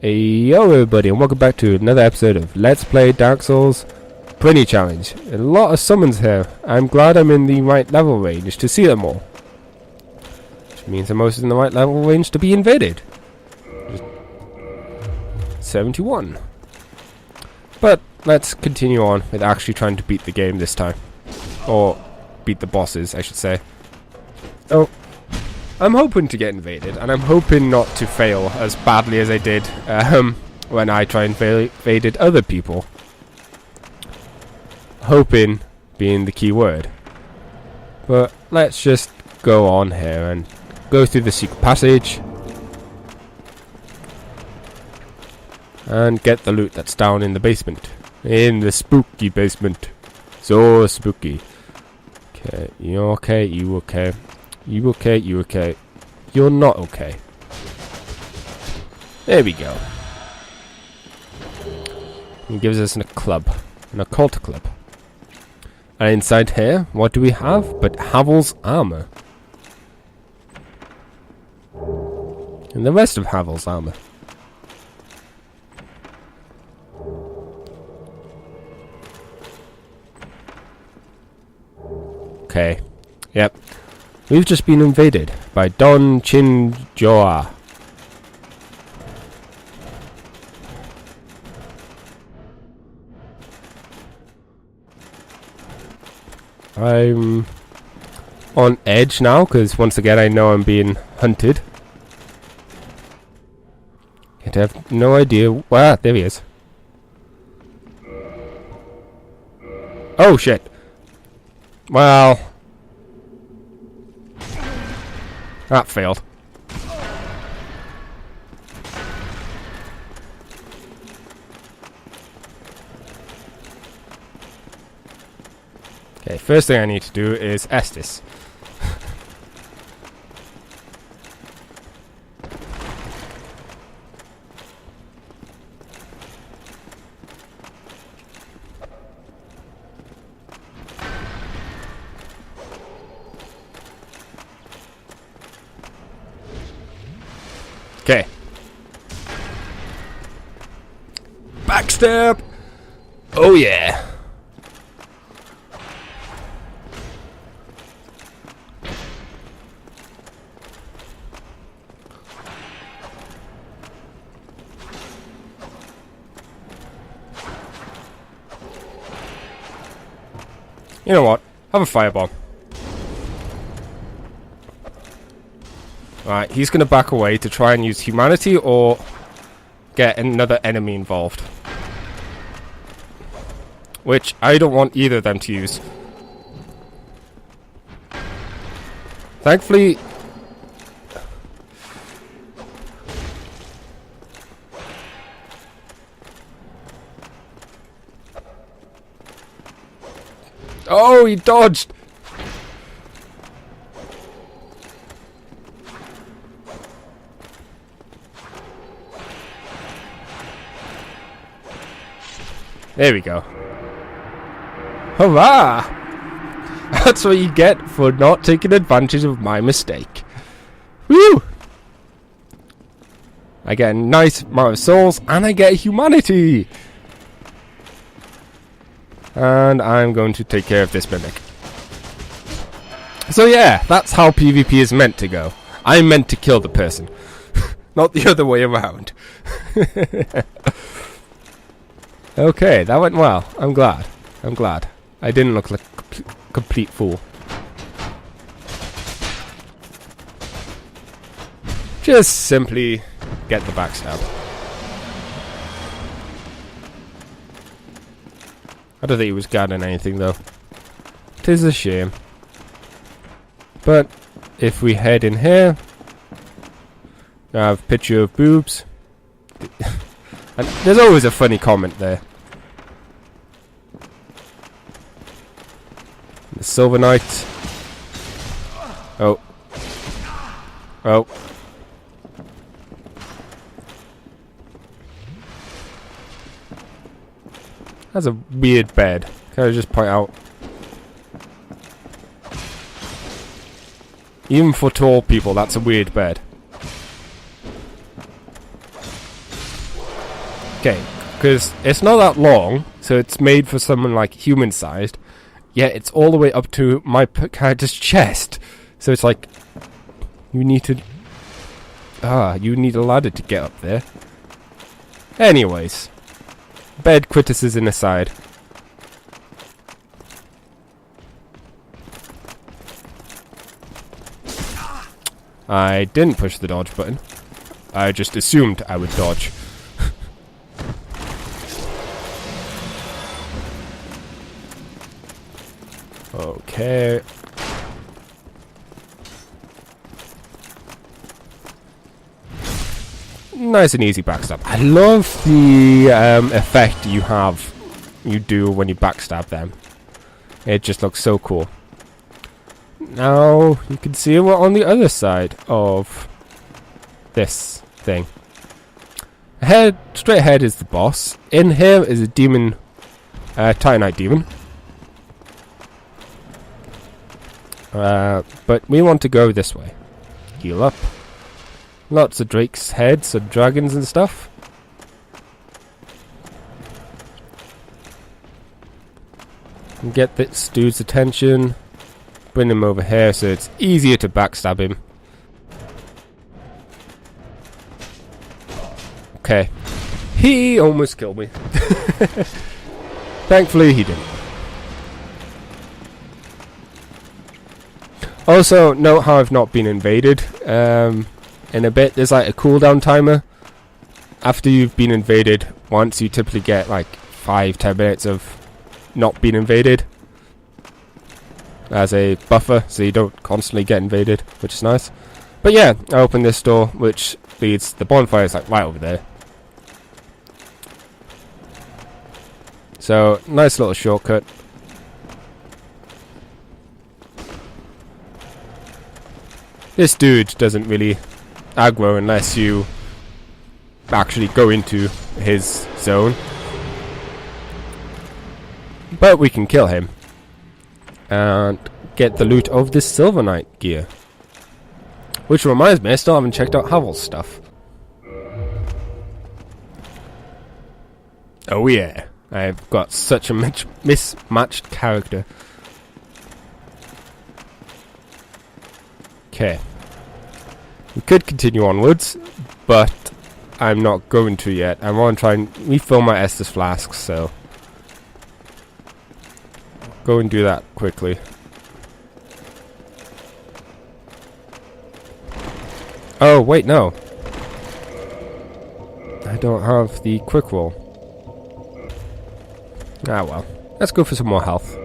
Yo everybody, and welcome back to another episode of Let's Play Dark Souls Brainy Challenge. A lot of summons here. I'm glad I'm in the right level range to see them all. Which means I'm also in the right level range to be invaded. 71. But let's continue on with actually trying to beat the game this time. Or beat the bosses, I should say. Oh. I'm hoping to get invaded, and I'm hoping not to fail as badly as I did when I invaded other people. Hoping being the key word. But let's just go on here and go through the secret passage and get the loot that's down in the basement. In the spooky basement. So spooky. Okay, you okay? You okay? You okay? You okay? You're not okay. There we go. He gives us a club. An occult club. And inside here, what do we have but Havel's armor? And the rest of Havel's armor. Okay. Yep. We've just been invaded by Don Chinjoa. I'm on edge now because once again I know I'm being hunted. I have no idea. Ah, there he is. Oh shit. Well, that failed. Okay, first thing I need to do is Estes. Okay. Backstep! Oh yeah! You know what? Have a firebomb. Right, he's going to back away to try and use humanity or get another enemy involved. Which I don't want either of them to use. Thankfully... Oh, he dodged! There we go. Hurrah! That's what you get for not taking advantage of my mistake. Woo! I get a nice amount of souls, and I get humanity! And I'm going to take care of this mimic. So yeah, that's how PvP is meant to go. I'm meant to kill the person. Not the other way around. Okay, that went well. I'm glad. I'm glad. I didn't look like a complete fool. Just simply get the backstab. I don't think he was guarding anything though. 'Tis a shame. But if we head in here, I have a picture of boobs. And there's always a funny comment there. The Silver Knight. Oh. Oh. That's a weird bed. Can I just point out? Even for tall people, that's a weird bed. Okay, because it's not that long, so it's made for someone like human-sized, yet it's all the way up to my character's chest. So it's like, you need a ladder to get up there. Anyways, bed criticism aside. I didn't push the dodge button. I just assumed I would dodge. Okay. Nice and easy backstab. I love the effect you do when you backstab them. It just looks so cool. Now you can see we're on the other side of this thing. Straight ahead is the boss. In here is a demon, Titanite demon. But we want to go this way. Heal up. Lots of drakes' heads and dragons and stuff. And get this dude's attention. Bring him over here so it's easier to backstab him. Okay. He almost killed me. Thankfully he didn't. Also, note how I've not been invaded. In a bit, there's like a cooldown timer. After you've been invaded once, you typically get like 5-10 minutes of not being invaded as a buffer, so you don't constantly get invaded, which is nice. But yeah, I opened this door, which leads, the bonfire is like right over there. So, nice little shortcut. This dude doesn't really aggro unless you actually go into his zone. But we can kill him and get the loot of this Silver Knight gear. Which reminds me, I still haven't checked out Havel's stuff. Oh yeah, I've got such a mismatched character. Okay. We could continue onwards, but I'm not going to yet. I want to try and refill my Estus flasks, so go and do that quickly. Oh, wait, no. I don't have the quick roll. Ah, well. Let's go for some more health.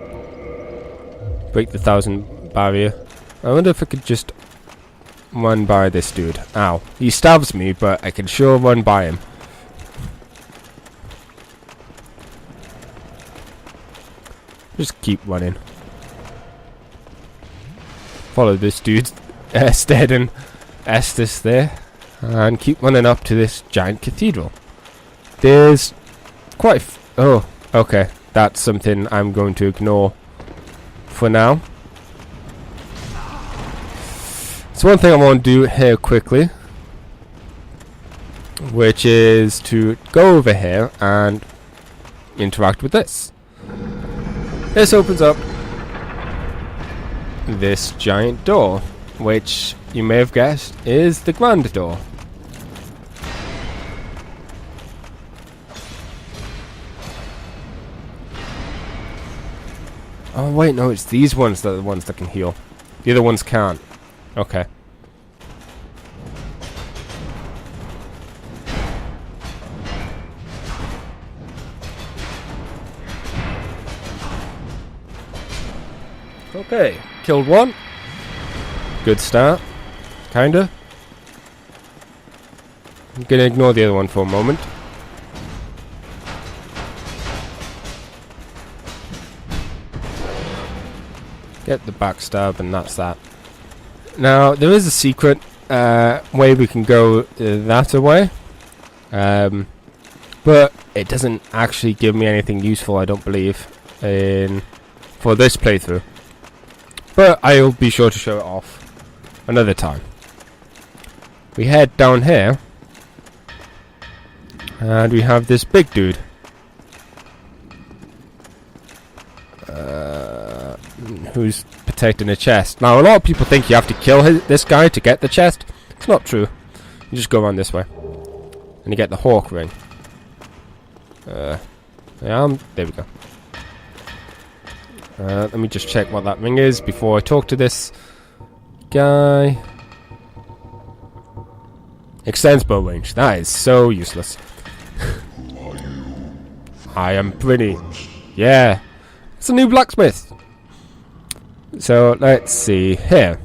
Break the 1,000 barrier. I wonder if I could just run by this dude. Ow. He stabs me, but I can sure run by him. Just keep running. Follow this dude's stead and Estus there. And keep running up to this giant cathedral. There's quite oh, okay. That's something I'm going to ignore for now. So one thing I want to do here quickly, which is to go over here and interact with this. This opens up this giant door, which you may have guessed is the grand door. Oh wait, no, it's these ones that are the ones that can heal. The other ones can't. Okay. Okay, killed one. Good start. Kinda. I'm gonna ignore the other one for a moment. Get the backstab and that's that. Now, there is a secret way we can go that away. But it doesn't actually give me anything useful, I don't believe, for this playthrough. But I'll be sure to show it off another time. We head down here. And we have this big dude. Who's protecting a chest. Now, a lot of people think you have to kill this guy to get the chest. It's not true. You just go around this way. And you get the hawk ring. There we go. Let me just check what that ring is before I talk to this guy. Extends bow range. That is so useless. I am pretty. Yeah. It's a new blacksmith. So, let's see here.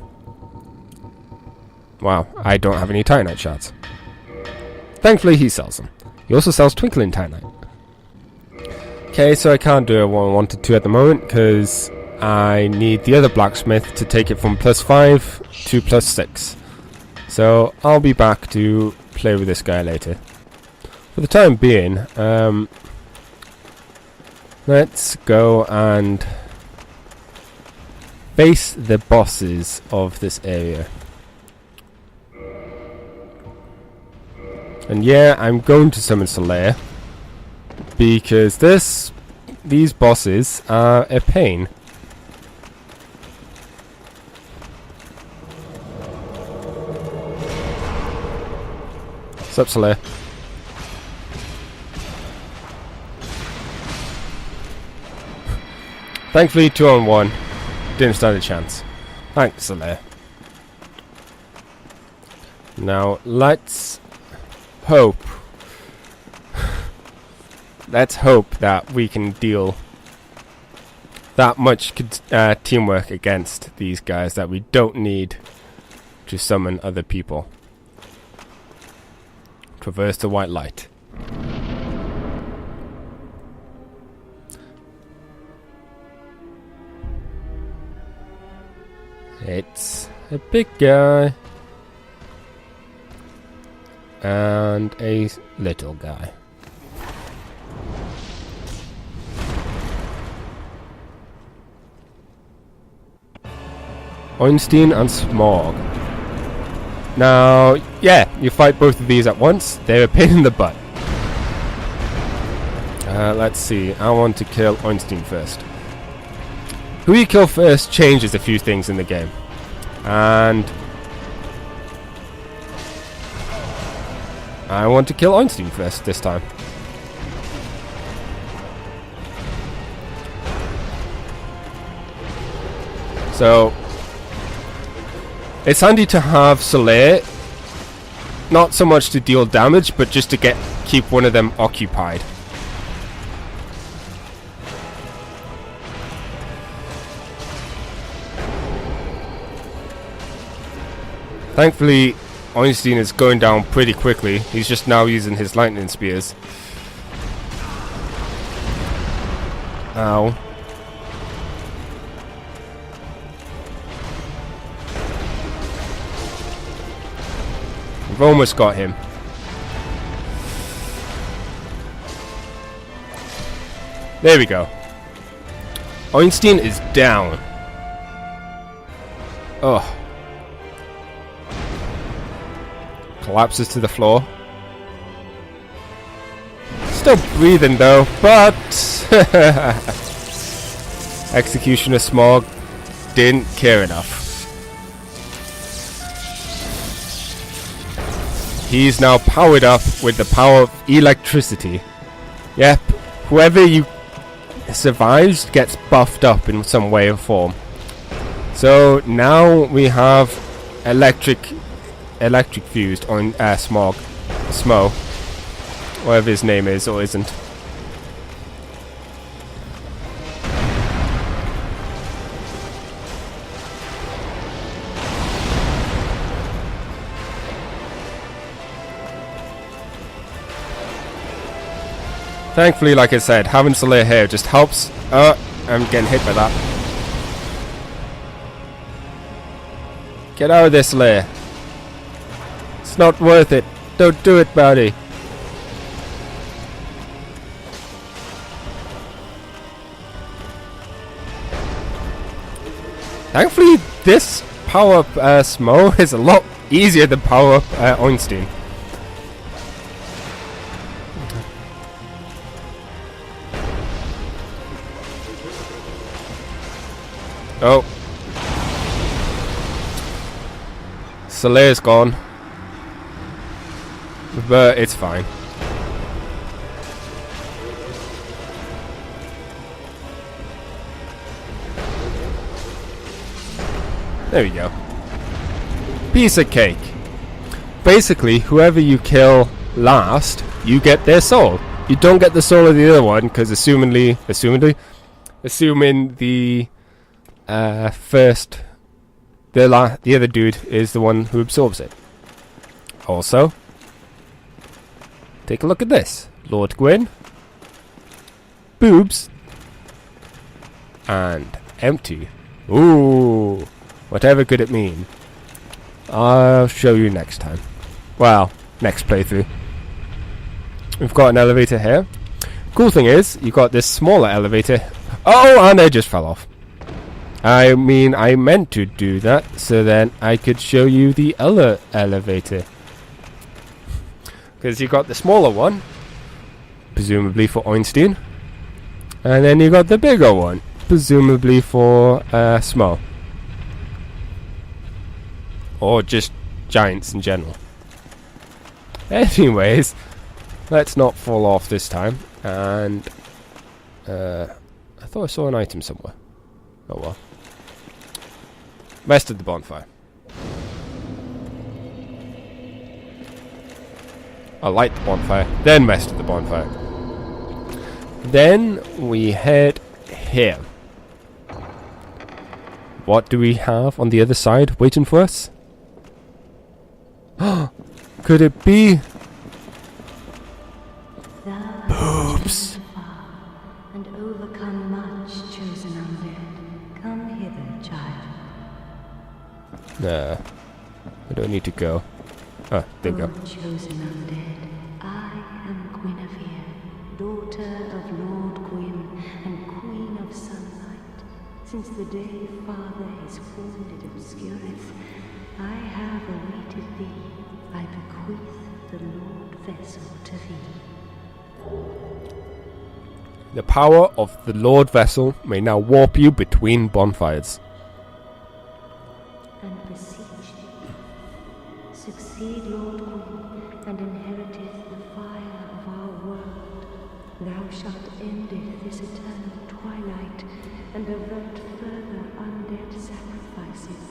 Wow, I don't have any Titanite shards. Thankfully, he sells them. He also sells Twinkling Titanite. Okay, so I can't do what I wanted to at the moment, because I need the other blacksmith to take it from +5 to +6. So, I'll be back to play with this guy later. For the time being, let's go and face the bosses of this area. And yeah, I'm going to summon Slayer because these bosses are a pain. What's up, Slayer? Thankfully, 2-on-1. Didn't stand a chance. Thanks, Slayer. Now, let's hope. Let's hope that we can deal that much teamwork against these guys that we don't need to summon other people. Traverse the white light. It's a big guy and a little guy. Einstein and Smog. Now, yeah, you fight both of these at once. They're a pain in the butt. Let's see. I want to kill Einstein first. Who you kill first changes a few things in the game. And I want to kill Einstein first this time. So it's handy to have Soleil, not so much to deal damage, but just to keep one of them occupied. Thankfully, Einstein is going down pretty quickly. He's just now using his lightning spears. Ow. We've almost got him. There we go. Einstein is down. Oh. Collapses to the floor. Still breathing though, but Executioner Smog didn't care enough. He's now powered up with the power of electricity. Yep, whoever survives gets buffed up in some way or form. So now we have electric fused on Smog, Smo, whatever his name is or isn't. Thankfully, like I said, having Soleil here just helps. I'm getting hit by that. Get out of this, Soleil. It's not worth it. Don't do it, buddy. Thankfully, this power-up Smo is a lot easier than power-up Einstein. Oh. Soleil's gone. But it's fine. There we go. Piece of cake. Basically, whoever you kill last, you get their soul. You don't get the soul of the other one, because assuming the first, the other dude is the one who absorbs it. Also, take a look at this. Lord Gwyn. Boobs. And empty. Ooh. Whatever could it mean? I'll show you next time. Well, next playthrough. We've got an elevator here. Cool thing is, you got this smaller elevator. Oh, and I just fell off. I mean, I meant to do that, so then I could show you the other elevator. Because you got the smaller one, presumably for Einstein. And then you got the bigger one, presumably for small. Or just giants in general. Anyways, let's not fall off this time. And I thought I saw an item somewhere. Oh well. West of the bonfire. I light the bonfire, then west of the bonfire. Then we head here. What do we have on the other side waiting for us? Could it be? Boobs. And overcome much, chosen undead. Come hither, child. Nah, I don't need to go. Ah, there we go. Chosen undead, I am Guinevere, daughter of Lord Gwyn and Queen of Sunlight. Since the day Father his wounded obscureth, I have awaited thee. I bequeath the Lord vessel to thee. The power of the Lord vessel may now warp you between bonfires. And beseech thee, succeed Lord Gwyn, and inheriteth the fire of our world. Thou shalt endeth this eternal twilight, and avert further undead sacrifices.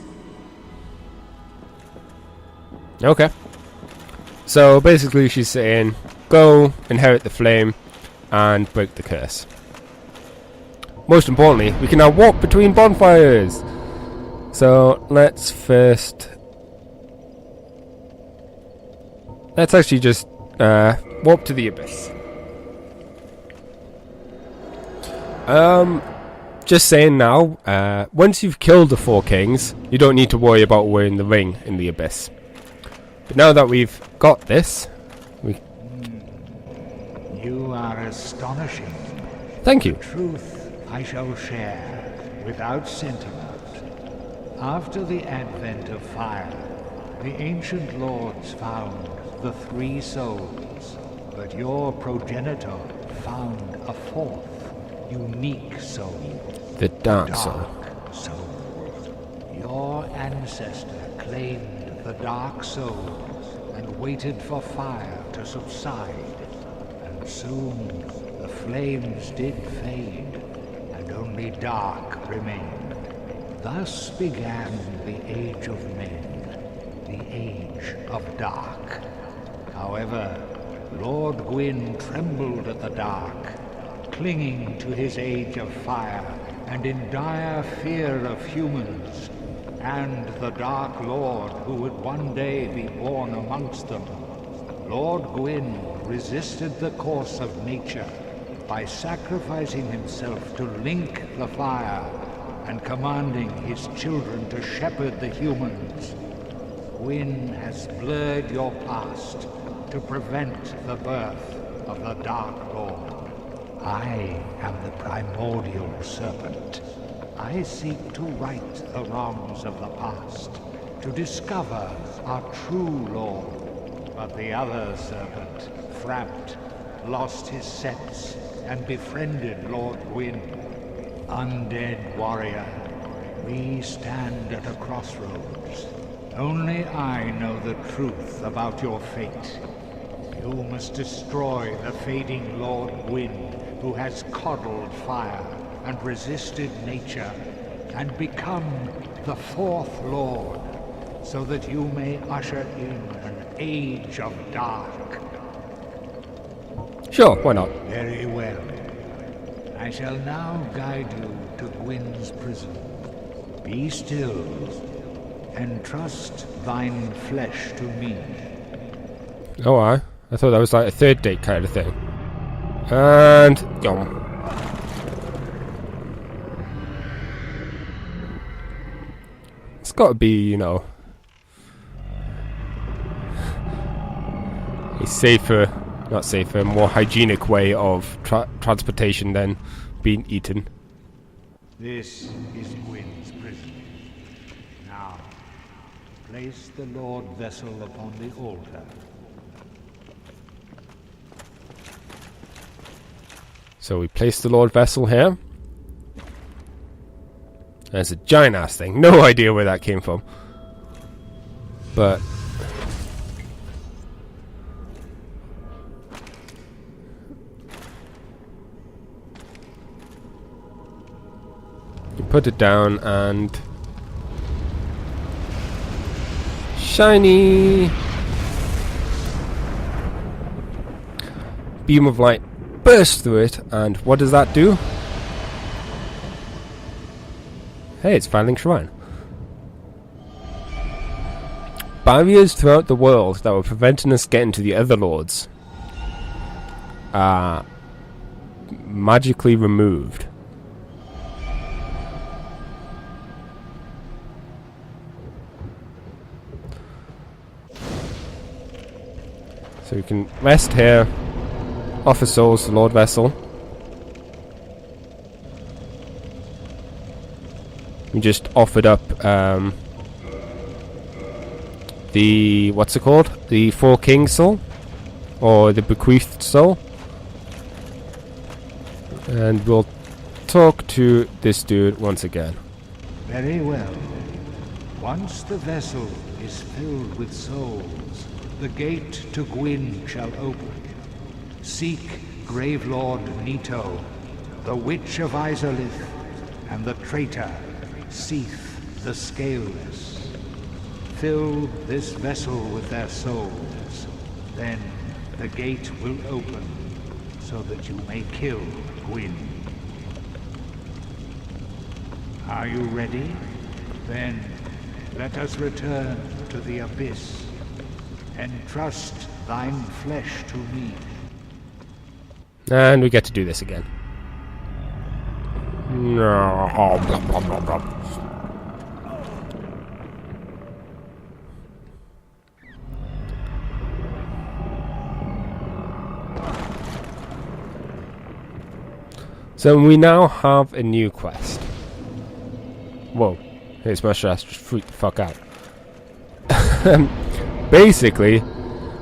Okay. So basically she's saying, go inherit the flame and break the curse. Most importantly, we can now walk between bonfires. So let's actually just walk to the abyss. Just saying now, once you've killed the 4 kings, you don't need to worry about wearing the ring in the abyss. But now that we've got this, You are astonishing. Thank you. The truth I shall share without sentiment. After the advent of fire, the ancient lords found the 3 souls, but your progenitor found a 4th, unique soul. The dark soul. Soul. Your ancestor claimed the dark souls and waited for fire to subside. And soon the flames did fade, and only dark remained. Thus began the Age of Men, the Age of Dark. However, Lord Gwyn trembled at the dark, clinging to his Age of Fire, and in dire fear of humans, and the Dark Lord who would one day be born amongst them. Lord Gwyn resisted the course of nature by sacrificing himself to link the fire and commanding his children to shepherd the humans. Gwyn has blurred your past to prevent the birth of the Dark Lord. I am the primordial serpent. I seek to right the wrongs of the past, to discover our true Lord. But the other serpent, Framt, lost his sense and befriended Lord Gwyn. Undead warrior, We stand at a crossroads. Only I know the truth about your fate. You must destroy the fading Lord Gwyn, who has coddled fire and resisted nature, and become the fourth Lord, so that you may usher in an age of dark. Sure, why not? Very well. I shall now guide you to Gwyn's prison. Be still, and trust thine flesh to me. Oh, I thought that was like a third date kind of thing. And gone. It's got to be, you know, a safer, not safer, more hygienic way of transportation than being eaten. This is Gwyn's prison. Now, place the Lord vessel upon the altar. So we place the Lord vessel here. There's a giant ass thing. No idea where that came from. But you put it down and shiny beam of light bursts through it, and what does that do? Hey, it's Filing Shrine. Barriers throughout the world that were preventing us getting to the other lords are magically removed. So you can rest here, offer souls to Lord Vessel. We just offered up the, what's it called? The Four Kings soul? Or the Bequeathed soul? And we'll talk to this dude once again. Very well. Once the vessel is filled with souls, the gate to Gwyn shall open. Seek Gravelord Nito, the Witch of Izalith, and the traitor Seath the Scaleless. Fill this vessel with their souls. Then the gate will open, so that you may kill Gwyn. Are you ready? Then let us return to the Abyss, and trust thine flesh to me. And we get to do this again. So we now have a new quest. Whoa, his mustache just freaked the fuck out. Basically,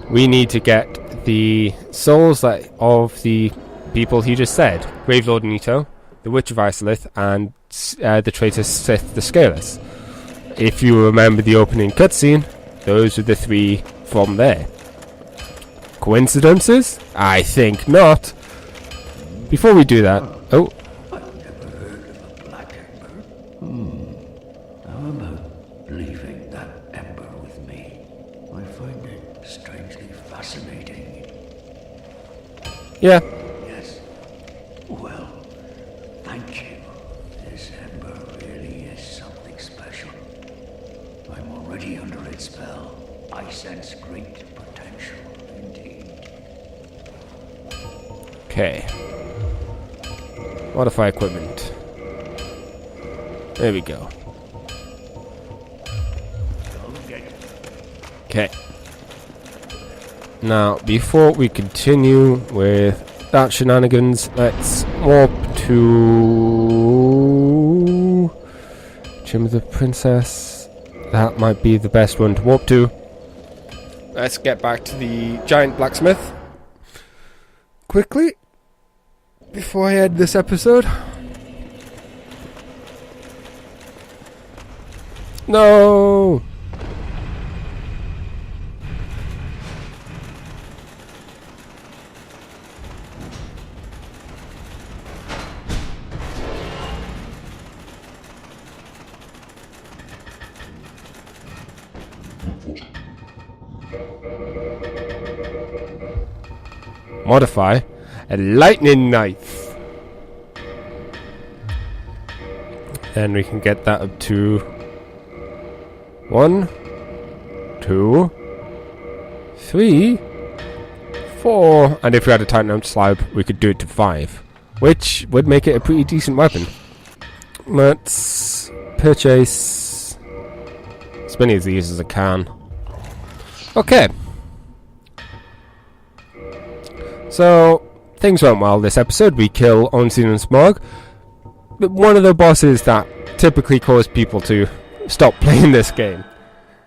we need to get the souls of the people he just said. Gravelord Nito, the Witch of Izalith, and the traitor Sith the Scaleless. If you remember the opening cutscene, those are the three from there. Coincidences? I think not. Before we do that... Oh. I've never heard of a black ember. How about leaving that ember with me? I find it strangely fascinating. Yeah. Yes. Well, thank you. This ember really is something special. I'm already under its spell. I sense great potential indeed. Okay. Modify equipment. There we go. Okay. Now, before we continue with that shenanigans, let's warp to Gym of the Princess. That might be the best one to warp to. Let's get back to the giant blacksmith quickly before I end this episode. No! Modify a lightning knife. Then we can get that up to 1, 2, 3, 4, and if we had a titanium slab, we could do it to 5, which would make it a pretty decent weapon. Let's purchase as many of these as I can. Okay. So, things went well this episode. We kill Unseen and Smog. One of the bosses that typically cause people to stop playing this game.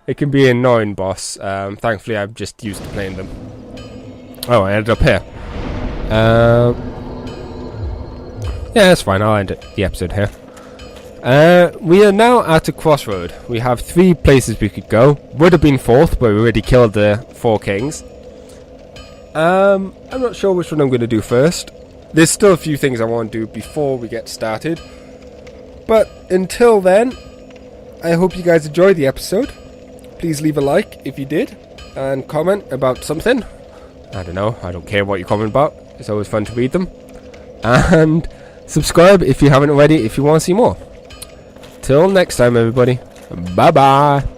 It can be an annoying boss. Thankfully, I'm just used to playing them. Oh, I ended up here. Yeah, that's fine. I'll end the episode here. We are now at a crossroad. We have 3 places we could go. Would have been 4th, but we already killed the 4 kings. I'm not sure which one I'm going to do first. There's still a few things I want to do before we get started. But until then, I hope you guys enjoyed the episode. Please leave a like if you did. And comment about something. I don't know. I don't care what you comment about. It's always fun to read them. And subscribe if you haven't already if you want to see more. Till next time, everybody. Bye-bye.